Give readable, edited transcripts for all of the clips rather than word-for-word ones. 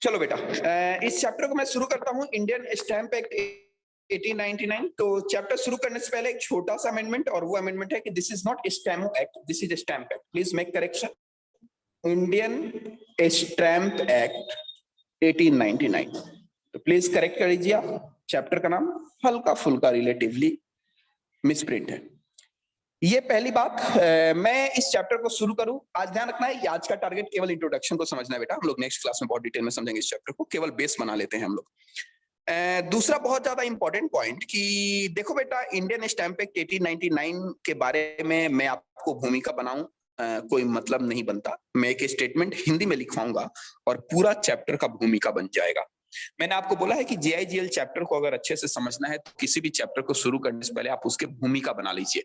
चलो बेटा, इस चैप्टर को मैं शुरू करता हूँ, इंडियन स्टैम्प एक्ट 1899। तो चैप्टर शुरू करने से पहले एक छोटा सा अमेंडमेंट, और वो अमेंडमेंट है कि this is not stamp act, this is stamp act. Please make correction. Indian stamp act 1899, तो प्लीज करेक्ट कर लीजिए आप। चैप्टर का नाम हल्का फुल्का रिलेटिवली मिसप्रिंट है। ये पहली बात। मैं इस चैप्टर को शुरू करूं, आज ध्यान रखना है, आज का टारगेट केवल इंट्रोडक्शन को समझना है बेटा। हम लोग नेक्स्ट क्लास में बहुत डिटेल में समझेंगे इस चैप्टर को, केवल बेस बना लेते हैं हम लोग। दूसरा बहुत ज्यादा इंपॉर्टेंट पॉइंट कि देखो बेटा, इंडियन स्टैम्प एक्ट 1899 के बारे में मैं आपको भूमिका बनाऊं, कोई मतलब नहीं बनता। मैं एक स्टेटमेंट हिंदी में लिखवाऊंगा और पूरा चैप्टर का भूमिका बन जाएगा। मैंने आपको बोला है कि जीआईजीएल चैप्टर को अगर अच्छे से समझना है तो किसी भी चैप्टर को शुरू करने से पहले आप उसके भूमिका बना लीजिए।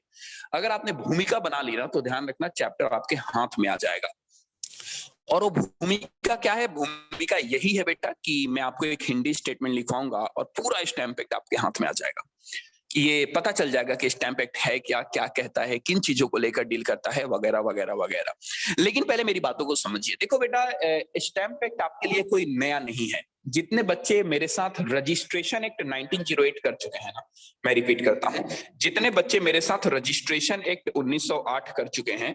अगर आपने भूमिका बना ली ना, तो ध्यान रखना चैप्टर आपके हाथ में आ जाएगा। और वो भूमिका क्या है? भूमिका यही है बेटा कि मैं आपको एक हिंदी स्टेटमेंट लिखवाऊंगा और पूरा स्टैम्प एक्ट आपके हाथ में आ जाएगा। ये पता चल जाएगा कि स्टैम्प एक्ट है क्या, क्या कहता है, किन चीजों को लेकर डील करता है, वगैरह वगैरह वगैरह। लेकिन पहले मेरी बातों को समझिए। देखो बेटा, स्टैम्प एक्ट आपके लिए कोई नया नहीं है। जितने बच्चे मेरे साथ रजिस्ट्रेशन एक्ट 1908 कर चुके हैं ना, मैं रिपीट करता हूं, जितने बच्चे मेरे साथ रजिस्ट्रेशन एक्ट 1908 कर चुके हैं,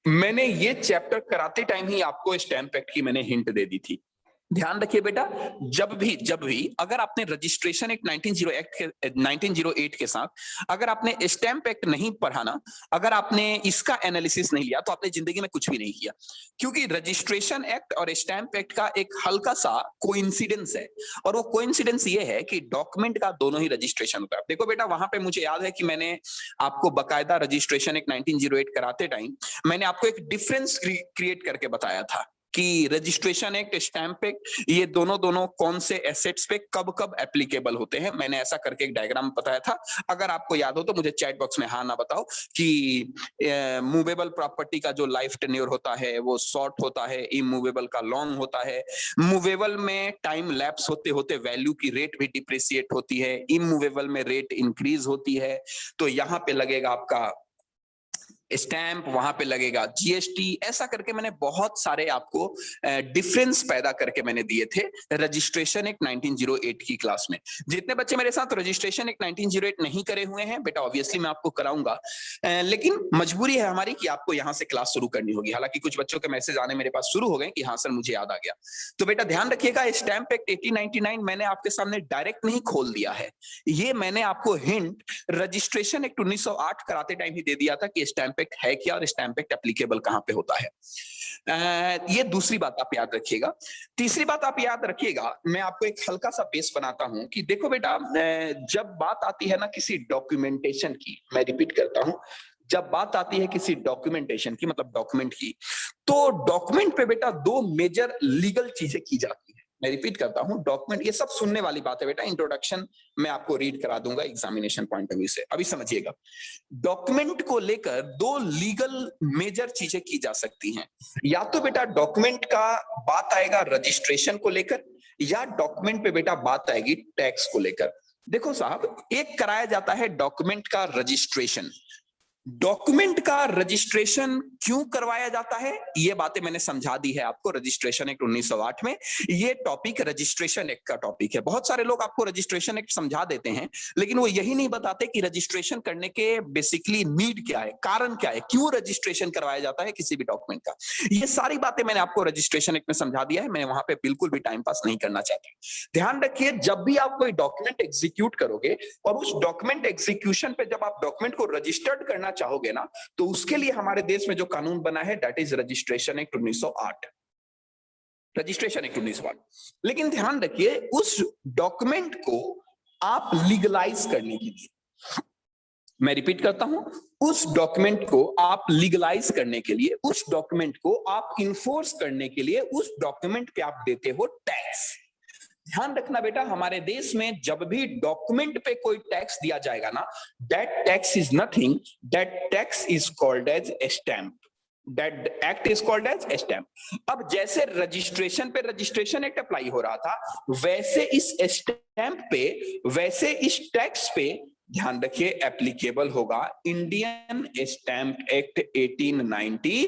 मैंने ये चैप्टर कराते टाइम ही आपको स्टैम्प एक्ट की मैंने हिंट दे दी थी। ध्यान रखिए बेटा, जब भी अगर आपने रजिस्ट्रेशन एक्ट 1908 के साथ अगर आपने स्टैम्प एक्ट नहीं पढ़ा ना, अगर आपने इसका एनालिसिस नहीं लिया, तो आपने जिंदगी में कुछ भी नहीं किया। क्योंकि रजिस्ट्रेशन एक्ट और स्टैम्प एक्ट का एक हल्का सा कोइंसिडेंस है, और वो कोइंसिडेंस ये है कि डॉक्यूमेंट का दोनों ही रजिस्ट्रेशन होता है। देखो बेटा, वहां पे मुझे याद है कि मैंने आपको बकायदा रजिस्ट्रेशन एक्ट 1908 कराते टाइम मैंने आपको एक डिफरेंस क्रिएट करके बताया था कि रजिस्ट्रेशन एक्ट, स्टैम्प एक्ट, ये दोनों कौन से एसेट्स पे कब कब एप्लीकेबल होते हैं। मैंने ऐसा करके एक डायग्राम बताया था। अगर आपको याद हो तो मुझे चैट बॉक्स में हाँ ना बताओ कि मूवेबल प्रॉपर्टी का जो लाइफ टेन्योर होता है वो शॉर्ट होता है, इमूवेबल का लॉन्ग होता है। मूवेबल में टाइम लैप्स होते होते वैल्यू की रेट भी डिप्रिसिएट होती है, इमूवेबल में रेट इंक्रीज होती है। तो यहां पे लगेगा आपका स्टैम्प, वहां पे लगेगा जीएसटी। ऐसा करके मैंने बहुत सारे आपको डिफरेंस पैदा करके मैंने दिए थे रजिस्ट्रेशन एक्ट 1908 की क्लास में। जितने बच्चे मेरे साथ रजिस्ट्रेशन एक्ट 1908 नहीं करे हुए हैं बेटा, ऑब्वियसली मैं आपको कराऊंगा, लेकिन मजबूरी है हमारी कि आपको यहां से क्लास शुरू करनी होगी। हालांकि कुछ बच्चों के मैसेज आने मेरे पास शुरू हो गए कि हाँ सर मुझे याद आ गया। तो बेटा ध्यान रखिएगा, स्टैम्प एक्ट 1899 मैंने आपके सामने डायरेक्ट नहीं खोल दिया है, ये मैंने आपको हिंट रजिस्ट्रेशन एक्ट 1908 कराते टाइम ही दे दिया था कि स्टैम्प एक्ट है क्या और स्टैम्प एक्ट एप्लीकेबल कहां पे होता है। ये दूसरी बात आप याद रखिएगा। तीसरी बात आप याद रखिएगा, मैं आपको एक हल्का सा बेस बनाता हूं कि देखो बेटा, जब बात आती है ना किसी डॉक्यूमेंटेशन की, मैं रिपीट करता हूं, जब बात आती है किसी डॉक्यूमेंटेशन की, मतलब डॉक्यूमेंट की, तो डॉक्यूमेंट पे बेटा दो मेजर लीगल चीजें की जाती है। मैं रिपीट करता हूं, डॉक्यूमेंट, ये सब सुनने वाली बात है बेटा, इंट्रोडक्शन मैं आपको रीड करा दूंगा एग्जामिनेशन पॉइंट ऑफ व्यू से। अभी समझिएगा, डॉक्यूमेंट को लेकर दो लीगल मेजर चीजें की जा सकती हैं। या तो बेटा डॉक्यूमेंट का बात आएगा रजिस्ट्रेशन को लेकर, या डॉक्यूमेंट पे बेटा बात आएगी टैक्स को लेकर। देखो साहब, एक कराया जाता है डॉक्यूमेंट का रजिस्ट्रेशन। डॉक्यूमेंट का रजिस्ट्रेशन क्यों करवाया जाता है, ये बातें मैंने समझा दी है आपको रजिस्ट्रेशन एक्ट 1908 में। ये टॉपिक रजिस्ट्रेशन एक्ट का टॉपिक है। बहुत सारे लोग आपको रजिस्ट्रेशन एक्ट समझा देते हैं, लेकिन वो यही नहीं बताते कि रजिस्ट्रेशन करने के बेसिकली नीड क्या है, कारण क्या है, क्यों रजिस्ट्रेशन करवाया जाता है किसी भी डॉक्यूमेंट का। ये सारी बातें मैंने आपको रजिस्ट्रेशन एक्ट में समझा दिया है। मैं वहां पे बिल्कुल भी टाइम पास नहीं करना चाहता। ध्यान रखिए, जब भी आप कोई डॉक्यूमेंट एग्जीक्यूट करोगे और उस डॉक्यूमेंट एग्जीक्यूशन पे जब आप डॉक्यूमेंट को रजिस्टर्ड करना चाहोगे ना, तो उसके लिए हमारे देश में जो कानून बना है that is registration act 1908। Registration act 1908। लेकिन ध्यान रखिए, उस डॉक्यूमेंट को आप लीगलाइज करने के लिए, मैं रिपीट करता हूं, उस डॉक्यूमेंट को आप लीगलाइज करने के लिए, उस डॉक्यूमेंट को आप इन्फोर्स करने के लिए, उस डॉक्यूमेंट पे आप देते हो टैक्स। ध्यान रखना बेटा, हमारे देश में जब भी डॉक्यूमेंट पे कोई टैक्स दिया जाएगा ना, that tax is nothing, that tax is called as stamp, that act is called as stamp. अब जैसे रजिस्ट्रेशन पे रजिस्ट्रेशन एक्ट अप्लाई हो रहा था, वैसे इस स्टैम्प पे, वैसे इस टैक्स पे ध्यान रखिए एप्लीकेबल होगा इंडियन स्टैम्प एक्ट 1899।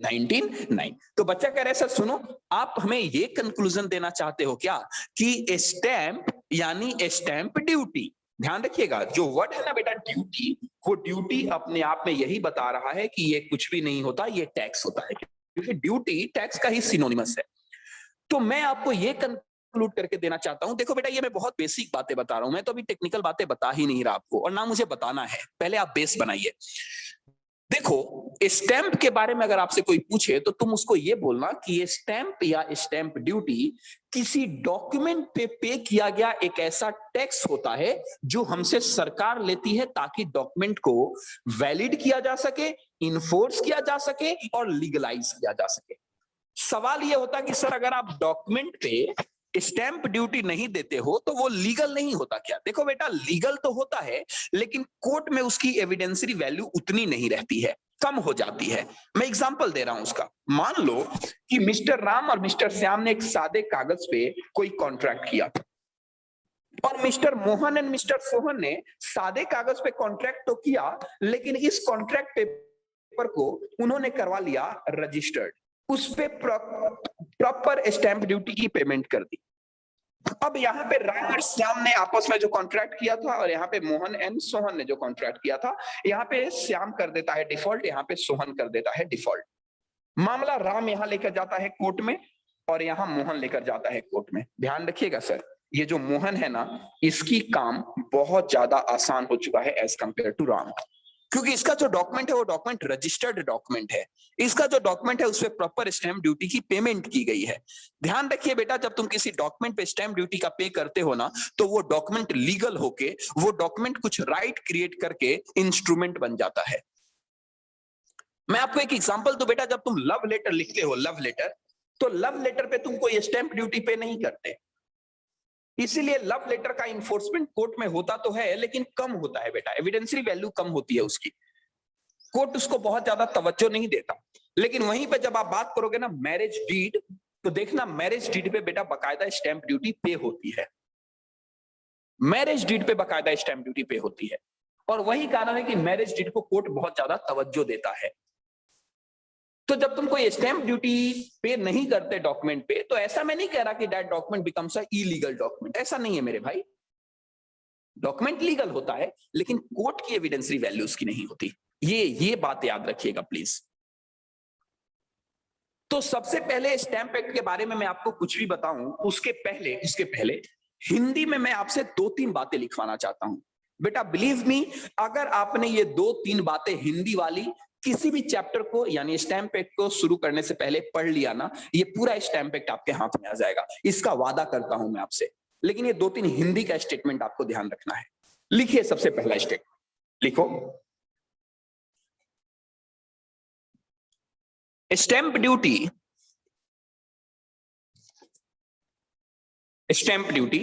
1909। तो बच्चा कह रहा है सर सुनो, आप हमें ये कंक्लूजन देना चाहते हो क्या कि स्टैंप यानी स्टैंप ड्यूटी। ध्यान रखिएगा, जो वर्ड है ना बेटा ड्यूटी, वो ड्यूटी अपने आप में यही बता रहा है कि ये कुछ भी नहीं होता, ये टैक्स होता है, क्योंकि ड्यूटी टैक्स का ही सिनोनिमस है। तो मैं आपको ये कंक्लूड करके देना चाहता हूं, देखो बेटा ये मैं बहुत बेसिक बातें बता रहा हूं, मैं तो अभी टेक्निकल बातें बता ही नहीं रहा आपको, और ना मुझे बताना है, पहले आप बेस बनाइए। देखो, स्टैंप के बारे में अगर आपसे कोई पूछे तो तुम उसको ये बोलना कि ये स्टैंप या स्टैंप ड्यूटी किसी डॉक्यूमेंट पे किया गया एक ऐसा टैक्स होता है जो हमसे सरकार लेती है ताकि डॉक्यूमेंट को वैलिड किया जा सके, इन्फोर्स किया जा सके और लीगलाइज किया जा सके। सवाल यह होता कि सर अगर आप डॉक्यूमेंट पे स्टैंप ड्यूटी नहीं देते हो तो वो लीगल नहीं होता क्या? देखो बेटा, लीगल तो होता है, लेकिन कोर्ट में उसकी एविडेंसरी वैल्यू उतनी नहीं रहती है, कम हो जाती है। मैं एग्जांपल दे रहा हूं उसका। मान लो कि मिस्टर राम और मिस्टर श्याम ने एक सादे कागज पे कोई कॉन्ट्रैक्ट किया था, और mister Mohan and mister Sohan ने सादे कागज पे कॉन्ट्रैक्ट तो किया, लेकिन इस कॉन्ट्रैक्ट पेपर को उन्होंने करवा लिया रजिस्टर्ड, उस पे प्रॉपर स्टैंप ड्यूटी की पेमेंट कर दी। अब यहाँ पे राम और श्याम ने आपस में जो कॉन्ट्रैक्ट किया था, और यहाँ पे मोहन एंड सोहन ने जो कॉन्ट्रैक्ट किया था, यहाँ पे श्याम कर देता है डिफॉल्ट, यहाँ पे सोहन कर देता है डिफॉल्ट। मामला राम यहाँ लेकर जाता है कोर्ट में, और यहाँ मोहन लेकर जाता है कोर्ट में। ध्यान रखिएगा सर, ये जो मोहन है ना, इसकी काम बहुत ज्यादा आसान हो चुका है एज कंपेयर टू राम, क्योंकि इसका जो डॉक्यूमेंट है वो डॉक्यूमेंट रजिस्टर्ड डॉक्यूमेंट है। इसका जो डॉक्यूमेंट है उसपे प्रॉपर स्टैंप ड्यूटी की पेमेंट की गई है। ध्यान रखिए बेटा, जब तुम किसी डॉक्यूमेंट पे स्टैंप ड्यूटी का पे करते हो ना, तो वो डॉक्यूमेंट लीगल होके, वो डॉक्यूमेंट कुछ राइट क्रिएट करके इंस्ट्रूमेंट बन जाता है। मैं आपको एक एग्जांपल दूं बेटा, जब तुम लव लेटर लिखते हो, लव लेटर, तो लव लेटर पे तुम कोई स्टैंप ड्यूटी पे नहीं करते, इसीलिए लव लेटर का इन्फोर्समेंट कोर्ट में होता तो है, लेकिन कम होता है बेटा, एविडेंसरी वैल्यू कम होती है उसकी, कोर्ट उसको बहुत ज्यादा तवज्जो नहीं देता। लेकिन वहीं पे जब आप बात करोगे ना मैरिज डीड, तो देखना मैरिज डीड पे बेटा बकायदा स्टैंप ड्यूटी पे होती है, मैरिज डीड पे बकायदा स्टैंप ड्यूटी पे होती है। और वही कारण है कि मैरिज डीड को कोर्ट बहुत ज्यादा तवज्जो देता है। तो जब तुम कोई स्टैंप ड्यूटी पे नहीं करते डॉक्यूमेंट पे, तो ऐसा मैं नहीं कह रहा कि that document becomes a illegal document, ऐसा नहीं है मेरे भाई। डॉक्यूमेंट लीगल होता है, लेकिन कोर्ट की एविडेंसरी वैल्यू उसकी नहीं होती। ये बात याद रखिएगा प्लीज। तो सबसे पहले स्टैंप एक्ट के बारे में मैं आपको कुछ भी बताऊं, उसके पहले हिंदी में मैं आपसे 2-3 बातें लिखवाना चाहता हूं। बेटा बिलीव मी, अगर आपने ये 2-3 बातें हिंदी वाली किसी भी चैप्टर को यानी स्टैंप एक्ट को शुरू करने से पहले पढ़ लिया ना, ये पूरा स्टैंप एक्ट आपके हाथ में आ जाएगा, इसका वादा करता हूं मैं आपसे। लेकिन ये 2-3 हिंदी का स्टेटमेंट आपको ध्यान रखना है। लिखिए सबसे पहला स्टेटमेंट, लिखो, stamp duty, stamp duty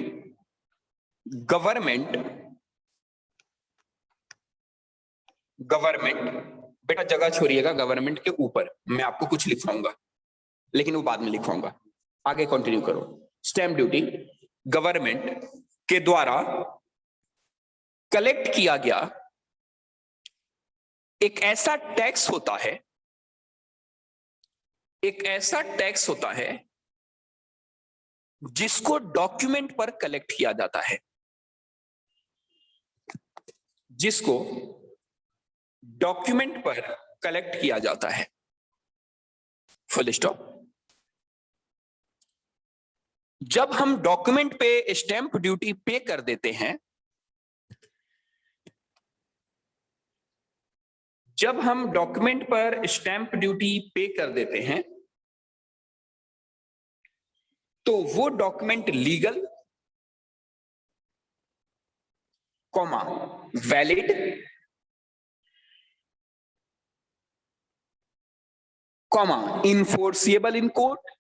government, government, बेटा जगह छोड़िएगा, गवर्नमेंट के ऊपर मैं आपको कुछ लिखवाऊंगा, लेकिन वो बाद में लिखवाऊंगा, आगे कंटिन्यू करो। स्टैंप ड्यूटी गवर्नमेंट के द्वारा कलेक्ट किया गया एक ऐसा टैक्स होता है, एक ऐसा टैक्स होता है जिसको डॉक्यूमेंट पर कलेक्ट किया जाता है, जिसको डॉक्यूमेंट पर कलेक्ट किया जाता है, फुल स्टॉप। जब हम डॉक्यूमेंट पे स्टैंप ड्यूटी पे कर देते हैं, जब हम डॉक्यूमेंट पर स्टैंप ड्यूटी पे कर देते हैं, तो वो document legal, comma valid, comma enforceable in court,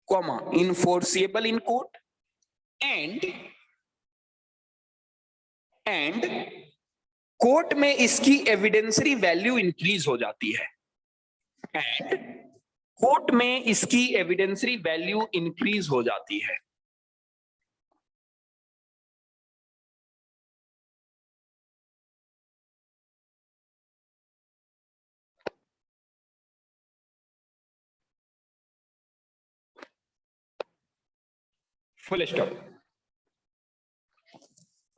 comma enforceable in court, and court में इसकी एविडेंसरी वैल्यू इंक्रीज हो जाती है, एंड कोर्ट में इसकी एविडेंसरी वैल्यू इंक्रीज हो जाती है। Full stop.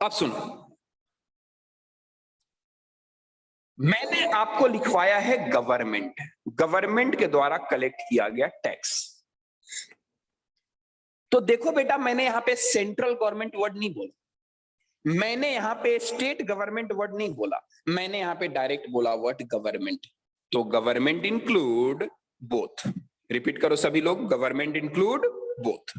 अब सुनो, मैंने आपको लिखवाया है गवर्नमेंट, गवर्नमेंट के द्वारा कलेक्ट किया गया टैक्स। तो देखो बेटा, मैंने यहां पे सेंट्रल गवर्नमेंट वर्ड नहीं बोला, मैंने यहां पे स्टेट गवर्नमेंट वर्ड नहीं बोला, मैंने यहां पे डायरेक्ट बोला वर्ड गवर्नमेंट। तो गवर्नमेंट इंक्लूड बोथ। रिपीट करो सभी लोग, गवर्नमेंट इंक्लूड बोथ।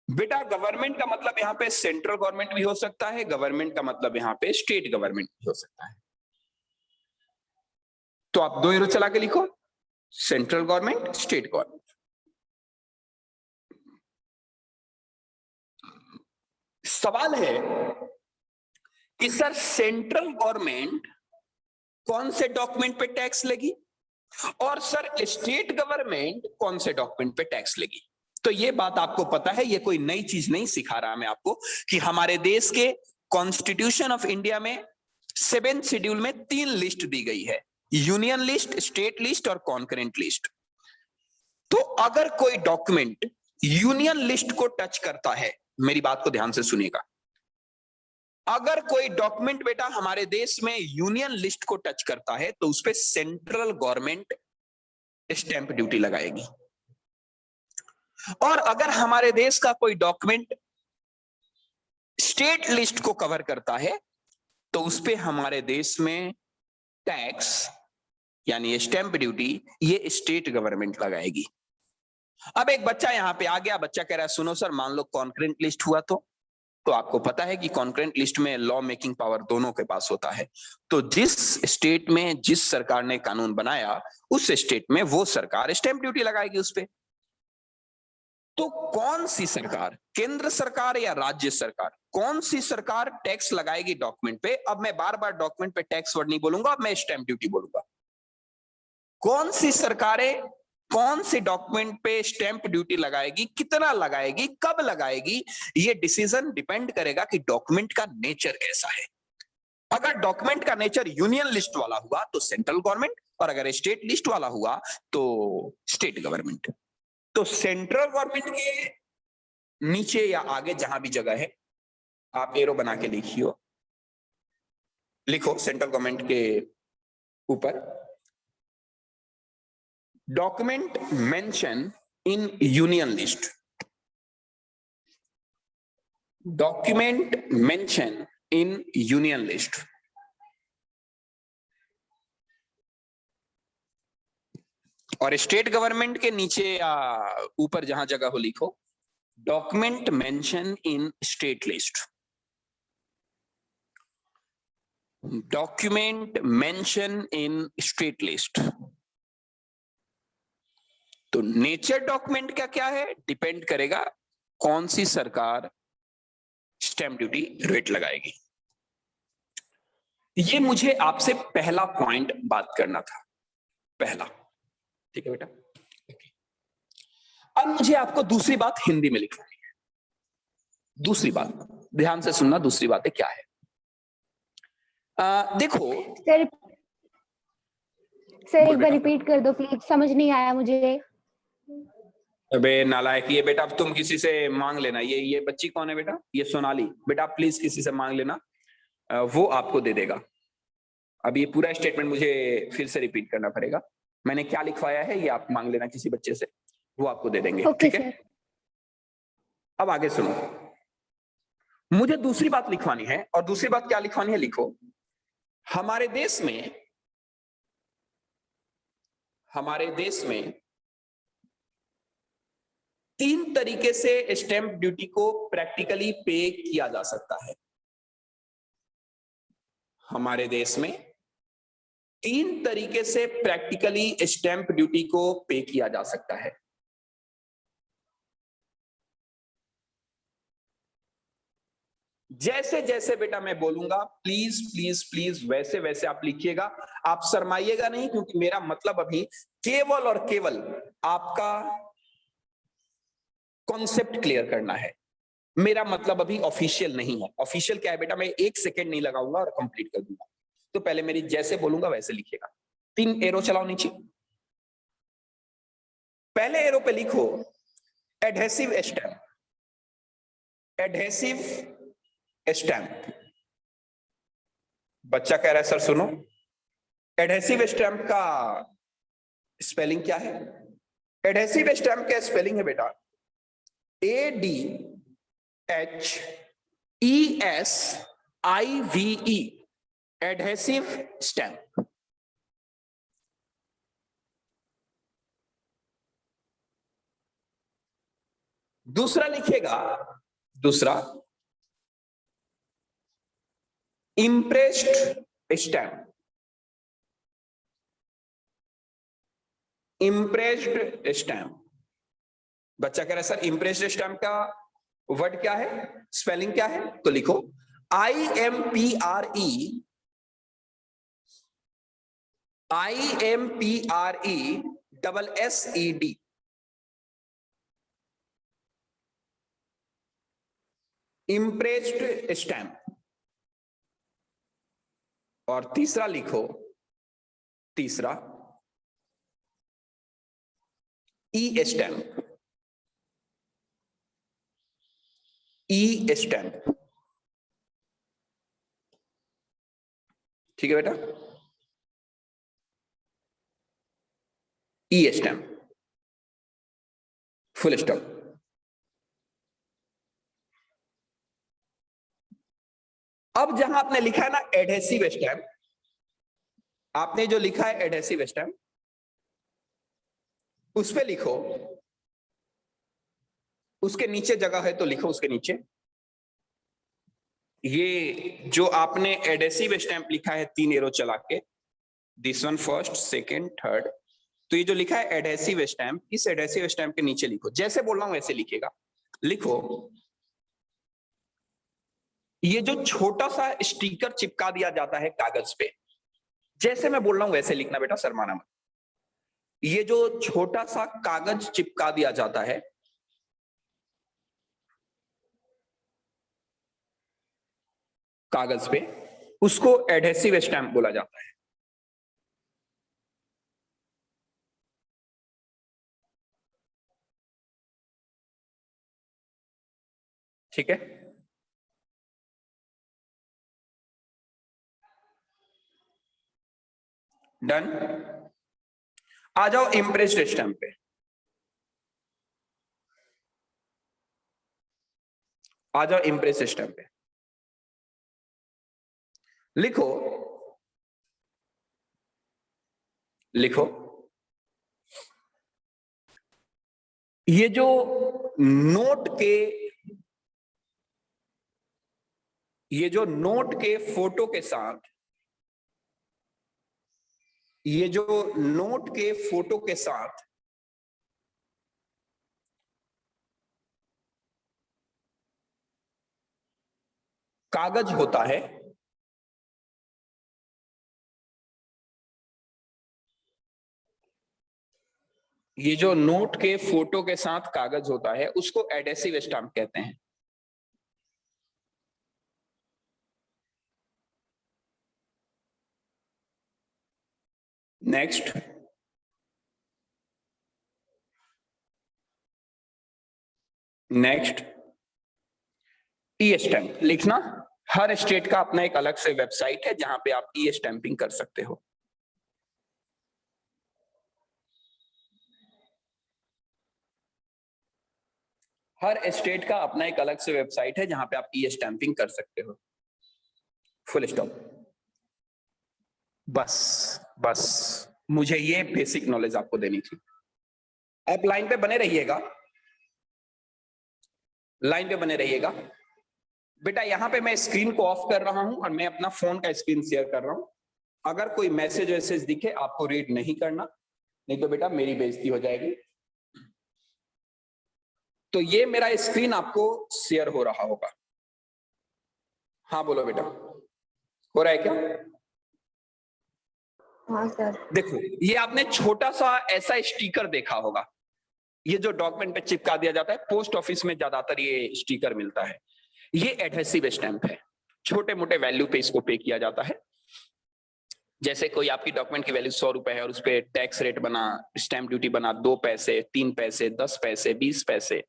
बेटा गवर्नमेंट का मतलब यहां पे सेंट्रल गवर्नमेंट भी हो सकता है, गवर्नमेंट का मतलब यहां पे स्टेट गवर्नमेंट भी हो सकता है। तो आप 2 एरो चला के लिखो, सेंट्रल गवर्नमेंट, स्टेट गवर्नमेंट। सवाल है कि सर सेंट्रल गवर्नमेंट कौन से डॉक्यूमेंट पे टैक्स लेगी और सर स्टेट गवर्नमेंट कौन से डॉक्यूमेंट पे टैक्स लेगी। तो ये बात आपको पता है, ये कोई नई चीज नहीं सिखा रहा मैं आपको, कि हमारे देश के कॉन्स्टिट्यूशन ऑफ इंडिया में 7th शेड्यूल में 3 लिस्ट दी गई है, यूनियन लिस्ट, स्टेट लिस्ट और कॉन्करेंट लिस्ट। तो अगर कोई डॉक्यूमेंट यूनियन लिस्ट को टच करता है, मेरी बात को ध्यान से सुनिएगा, अगर कोई डॉक्यूमेंट बेटा हमारे देश में यूनियन लिस्ट को टच करता है तो उस पर सेंट्रल गवर्नमेंट स्टैंप ड्यूटी लगाएगी। और अगर हमारे देश का कोई डॉक्यूमेंट स्टेट लिस्ट को कवर करता है तो उस पे हमारे देश में टैक्स यानी स्टैंप ड्यूटी ये स्टेट गवर्नमेंट लगाएगी। अब एक बच्चा यहां पे आ गया, बच्चा कह रहा है सुनो सर, मान लो कॉन्करेंट लिस्ट हुआ तो आपको पता है कि कॉन्करेंट लिस्ट में लॉ मेकिंग पावर दोनों के पास होता है। तो जिस स्टेट में जिस सरकार ने कानून बनाया उस स्टेट में वो सरकार स्टैंप ड्यूटी लगाएगी उस पे। तो कौन सी सरकार, केंद्र सरकार या राज्य सरकार, कौन सी सरकार टैक्स लगाएगी डॉक्यूमेंट पे। अब मैं बार बार डॉक्यूमेंट पे टैक्स वर्ड नहीं बोलूंगा, अब मैं स्टैंप ड्यूटी बोलूंगा। कौन सी सरकारें कौन से डॉक्यूमेंट पे स्टैंप ड्यूटी लगाएगी, कितना लगाएगी, कब लगाएगी, ये डिसीजन डिपेंड करेगा कि डॉक्यूमेंट का नेचर कैसा है। अगर डॉक्यूमेंट का नेचर यूनियन लिस्ट वाला हुआ तो सेंट्रल गवर्नमेंट, और अगर स्टेट लिस्ट वाला हुआ तो स्टेट गवर्नमेंट। तो सेंट्रल गवर्नमेंट के नीचे या आगे जहां भी जगह है आप एरो बना के लिखियो, लिखो सेंट्रल गवर्नमेंट के ऊपर document mention in union list, document mention in union list. और स्टेट गवर्नमेंट के नीचे या ऊपर जहां जगह हो लिखो document mention in state list, document mention in state list. तो नेचर डॉक्यूमेंट का क्या है, डिपेंड करेगा कौन सी सरकार स्टैंप ड्यूटी रेट लगाएगी। ये मुझे आपसे पहला पॉइंट बात करना था, पहला, ठीक है बेटा। अब मुझे आपको दूसरी बात हिंदी में लिखवानी है। दूसरी बात ध्यान से सुनना, दूसरी बात क्या है। देखो सर एक बार रिपीट कर दो प्लीज, समझ नहीं आया मुझे। अबे नालायक, ये बेटा अब तुम किसी से मांग लेना। ये बच्ची कौन है बेटा, ये सोनाली। बेटा प्लीज किसी से मांग लेना, वो आपको दे देगा। अब ये पूरा स्टेटमेंट मुझे फिर से रिपीट करना पड़ेगा। मैंने क्या लिखवाया है ये आप मांग लेना किसी बच्चे से, वो आपको दे देंगे। ठीक है, अब आगे सुनो। मुझे दूसरी बात लिखवानी है, और दूसरी बात क्या लिखवानी है, लिखो। हमारे देश में 3 तरीके से स्टैंप ड्यूटी को प्रैक्टिकली पे किया जा सकता है। हमारे देश में 3 तरीके से प्रैक्टिकली स्टैंप ड्यूटी को पे किया जा सकता है। जैसे जैसे बेटा मैं बोलूंगा प्लीज प्लीज प्लीज वैसे वैसे आप लिखिएगा। आप शर्माइएगा नहीं, क्योंकि मेरा मतलब अभी केवल और केवल आपका कॉन्सेप्ट क्लियर करना है। मेरा मतलब अभी ऑफिशियल नहीं है। ऑफिशियल क्या है बेटा, मैं 1 सेकेंड नहीं लगाऊंगा और कंप्लीट कर दूंगा। तो पहले मेरी जैसे बोलूंगा वैसे लिखिएगा। 3 एरो चलाओ नीचे। पहले एरो पे लिखो एडहेसिव स्टैंप। Adhesive stamp. बच्चा कह रहा है सर सुनो, एडहेसिव स्टैंप का स्पेलिंग क्या है? एडहेसिव स्टैंप का स्पेलिंग है बेटा ADHESIVE, एडहेसिव स्टैंप। दूसरा लिखिएगा, दूसरा इम्प्रेस्ड स्टैंप। Impressed stamp. बच्चा कह रहा है सर इम्प्रेस्ड स्टैंप का वर्ड क्या है, स्पेलिंग क्या है? तो लिखो IMPRESSED। Impressed stamp. और तीसरा लिखो, तीसरा ई स्टैंप। ई स्टैंप। ठीक है बेटा, ई स्टैंप, फुल स्टॉप। अब जहां आपने लिखा है ना एडहेसिव स्टैंप, आपने जो लिखा है एडहेसिव स्टैंप, उस पे लिखो, उसके नीचे जगह है तो लिखो उसके नीचे, ये जो आपने एडहेसिव स्टैंप लिखा है 3 एरो चला के, this one first, second, third, तो ये जो लिखा है एडहेसिव स्टैंप, इस एडहेसिव स्टैंप के नीचे लिखो, जैसे बोल रहा हूं वैसे लिखेगा। लिखो ये जो छोटा सा स्टिकर चिपका दिया जाता है कागज पे, जैसे मैं बोल रहा हूं वैसे लिखना बेटा, शर्माना मत। ये जो छोटा सा कागज चिपका दिया जाता है कागज पे, उसको एडहेसिव स्टैंप बोला जाता है। ठीक है, डन। आ जाओ इम्प्रेस्ड स्टैंप पे, आ जाओ इम्प्रेस्ड स्टैंप पे। लिखो, लिखो ये जो नोट के, ये जो नोट के फोटो के साथ, ये जो नोट के फोटो के साथ कागज होता है, ये जो नोट के फोटो के साथ कागज होता है उसको एडहेसिव स्टैंप कहते हैं। नेक्स्ट, नेक्स्ट ई स्टैंप लिखना। हर स्टेट का अपना एक अलग से वेबसाइट है जहां पे आप ई स्टैंपिंग कर सकते हो। हर स्टेट का अपना एक अलग से वेबसाइट है जहां पे आप ई स्टैंपिंग कर सकते हो। Full stop. बस, बस मुझे ये बेसिक नॉलेज आपको देनी थी। आप लाइन पे बने रहिएगा, लाइन पे बने रहिएगा बेटा। यहां पे मैं स्क्रीन को ऑफ कर रहा हूं और मैं अपना फोन का स्क्रीन शेयर कर रहा हूं। अगर कोई मैसेज वैसेज दिखे आपको रीड नहीं करना, नहीं तो बेटा मेरी बेइज्जती हो जाएगी। तो ये मेरा स्क्रीन आपको शेयर हो रहा होगा। हाँ बोलो बेटा, हो रहा है क्या? हाँ सर। देखो ये आपने छोटा सा ऐसा स्टिकर देखा होगा, ये जो डॉक्यूमेंट पे चिपका दिया जाता है, पोस्ट ऑफिस में ज्यादातर ये स्टिकर मिलता है। ये एडहेसिव स्टैंप है, छोटे मोटे वैल्यू पे इसको पे किया जाता है। जैसे कोई आपकी डॉक्यूमेंट की वैल्यू 100 रुपए है और उस पर टैक्स रेट बना, स्टैंप ड्यूटी बना 2 पैसे, 3 पैसे, 10 पैसे, 20 पैसे,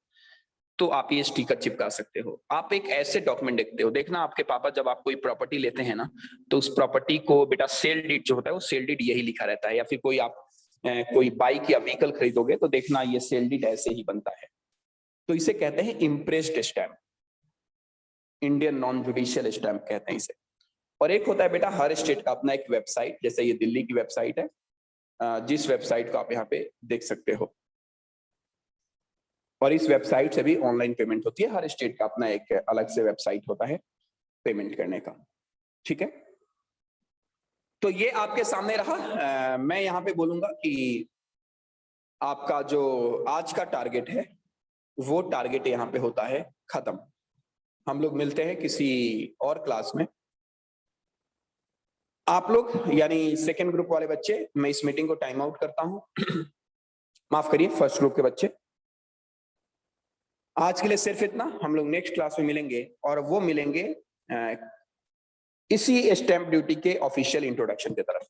तो आप ये स्टिकर चिपका सकते हो। आप एक ऐसे डॉक्यूमेंट देखते हो, देखना आपके पापा जब आप कोई प्रॉपर्टी लेते हैं ना, तो उस प्रॉपर्टी को बेटा सेल डीड जो होता है वो सेल डीड यही लिखा रहता है, या फिर कोई आप कोई बाइक या व्हीकल खरीदोगे तो देखना ये सेल डीड ऐसे ही बनता है। तो इसे कहते हैं impressed stamp, Indian non judicial stamp कहते हैं इसे। और एक होता है बेटा हर स्टेट का अपना एक वेबसाइट, जैसे ये दिल्ली की वेबसाइट है, जिस वेबसाइट को आप यहाँ पे देख सकते हो, और इस वेबसाइट से भी ऑनलाइन पेमेंट होती है। हर स्टेट का अपना एक अलग से वेबसाइट होता है पेमेंट करने का, ठीक है। तो ये आपके सामने रहा। मैं यहाँ पे बोलूंगा कि आपका जो आज का टारगेट है वो टारगेट यहाँ पे होता है खत्म। हम लोग मिलते हैं किसी और क्लास में। आप लोग यानी सेकेंड ग्रुप वाले बच्चे, मैं इस मीटिंग को टाइम आउट करता हूं। माफ करिए, फर्स्ट ग्रुप के बच्चे, आज के लिए सिर्फ इतना। हम लोग नेक्स्ट क्लास में मिलेंगे, और वो मिलेंगे इसी स्टैंप ड्यूटी के ऑफिशियल इंट्रोडक्शन की तरफ।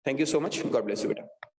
Thank you so much, God bless you बेटा।